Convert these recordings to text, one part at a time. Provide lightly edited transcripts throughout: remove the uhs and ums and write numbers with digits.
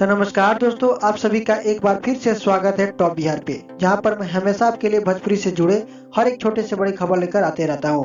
तो नमस्कार दोस्तों, आप सभी का एक बार फिर से स्वागत है टॉप बिहार पे, जहां पर मैं हमेशा आपके लिए भोजपुरी से जुड़े हर एक छोटे से बड़ी खबर लेकर आते रहता हूं।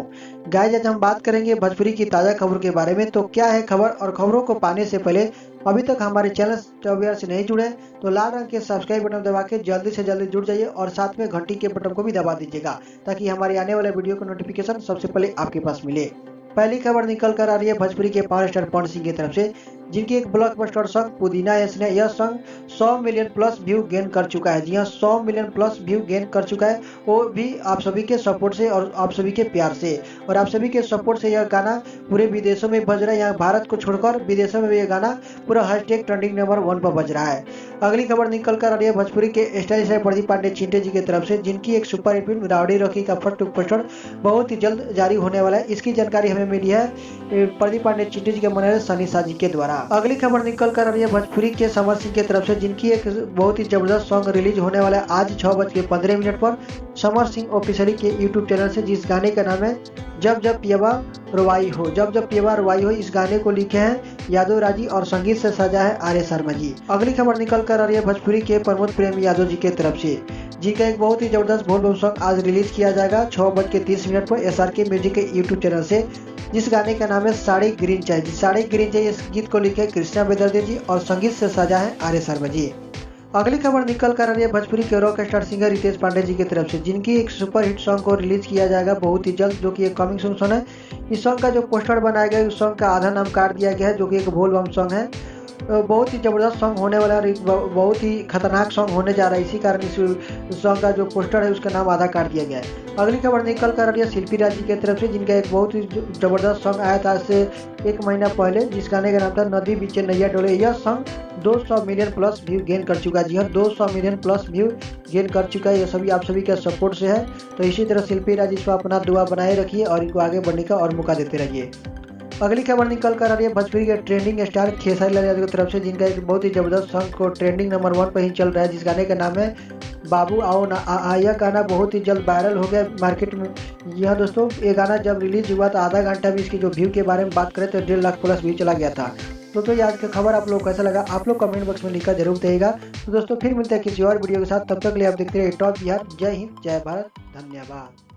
गाइस, आज हम बात करेंगे भोजपुरी की ताज़ा खबर के बारे में। तो क्या है खबर, और खबरों को पाने से पहले अभी तक हमारे चैनल टॉप बिहार से नहीं जुड़े तो लाल रंग के सब्सक्राइब बटन दबा के जल्दी से जल्दी जुड़ जाइए और साथ में घंटी के बटन को भी दबा दीजिएगा, ताकि हमारे आने वाले वीडियो का नोटिफिकेशन सबसे पहले आपके पास मिले। पहली खबर निकल कर आ रही है भोजपुरी के पावर स्टार पवन सिंह की तरफ से, जिनकी एक ब्लॉकबस्टर सॉन्ग पुदीना ने यह song 100 million plus view gain कर चुका है। जी हाँ, 100 मिलियन प्लस व्यू गेन कर चुका है, वो भी आप सभी के सपोर्ट से और आप सभी के प्यार से। और आप सभी के सपोर्ट से यह गाना पूरे विदेशों में बज रहा है। यहाँ भारत को छोड़कर विदेशों में भी यह गाना पूरा हैशटैग ट्रेंडिंग नंबर 1 पर बज रहा है। अगली खबर निकल कर आ रही है भोजपुरी के स्टाइलिश प्रदीप पांडे चिंटे जी की तरफ से, जिनकी एक super hit film rowdy Rocky का फर्स्ट लुक पोस्टर बहुत ही जल्द जारी होने वाला है। इसकी जानकारी हमें मिली है प्रदीप पांडे चिंटे जी के मैनेजर सनी सा जी के द्वारा। अगली खबर निकल कर आ रही है भोजपुरी के समर सिंह की तरफ से, जिनकी एक बहुत ही जबरदस्त सॉन्ग रिलीज होने वाला है आज 6:15 पर समर सिंह ऑफिशियली के यूट्यूब चैनल से, जिस गाने का नाम है जब जब पियबा रुवाई हो। जब जब पियबा रुवाई हो, इस गाने को लिखे हैं यादव राजी और संगीत से सजा है आर्य शर्मा जी। अगली खबर निकल कर आ रही है भोजपुरी के प्रमोद प्रेम यादव जी के तरफ से, जिनका एक बहुत ही जबरदस्त बोल बम सॉन्ग आज रिलीज किया जाएगा 6:30 पर SRK म्यूजिक के यूट्यूब चैनल से, जिस गाने का नाम है साड़ी ग्रीन चाहिए। साड़ी ग्रीन चाहिए, इस गीत को लिखे कृष्णा बेदर्जी जी और संगीत से सजा है आर्य शर्मा जी। अगली खबर निकल कर आ रही है भोजपुरी के rock star singer Ritesh Pandey ji की तरफ से, जिनकी एक सुपर हिट सॉन्ग को रिलीज किया जाएगा बहुत ही जल्द, जो कि एक कमिंग सून सॉन्ग है। इस सॉन्ग का जो पोस्टर बनाया गया है, उस सॉन्ग का आधा नाम काट दिया गया है, जो कि एक बोल बम सॉन्ग है। बहुत ही ज़बरदस्त सॉन्ग होने वाला है, बहुत ही खतरनाक सॉन्ग होने जा रहा है। इसी कारण इस सॉन्ग का जो पोस्टर है उसका नाम आधा काट दिया गया है। अगली खबर निकल कर आ रही है शिल्पी राज जी की तरफ से, जिनका एक बहुत ही ज़बरदस्त सॉन्ग आया था आज से 1 महीना पहले, जिस गाने का नाम था नदी बीचे नैया डोले। यह song 200 million plus view gain कर चुका है। जी हाँ, 200 मिलियन प्लस व्यू गेन कर चुका है। ये सभी आप सभी के सपोर्ट से है। तो इसी तरह शिल्पी राज इसको अपना दुआ बनाए रखिए और इनको आगे बढ़ने का और मौका देते रहिए। अगली खबर निकल कर आ रही है भोजपुरी के ट्रेंडिंग स्टार खेसारी लाल यादव की तरफ से, जिनका एक बहुत ही जबरदस्त सॉन्ग को ट्रेंडिंग नंबर 1 पर ही चल रहा है, जिस गाने का नाम है बाबू आओ ना। यह गाना बहुत ही जल्द वायरल हो गया मार्केट में। यह दोस्तों, ये गाना जब रिलीज हुआ था आधा घंटा में इसकी जो व्यू के बारे में बात करें तो 1.5 लाख प्लस व्यू चला गया था। दोस्तों, ये आज का खबर आप लोग कैसा लगा, आप लोग कमेंट बॉक्स में लिखकर जरूर देगा। तो दोस्तों, फिर मिलते हैं किसी और वीडियो के साथ। तब तक के लिए आप देखते रहिए टॉप बिहार। जय हिंद, जय भारत, धन्यवाद।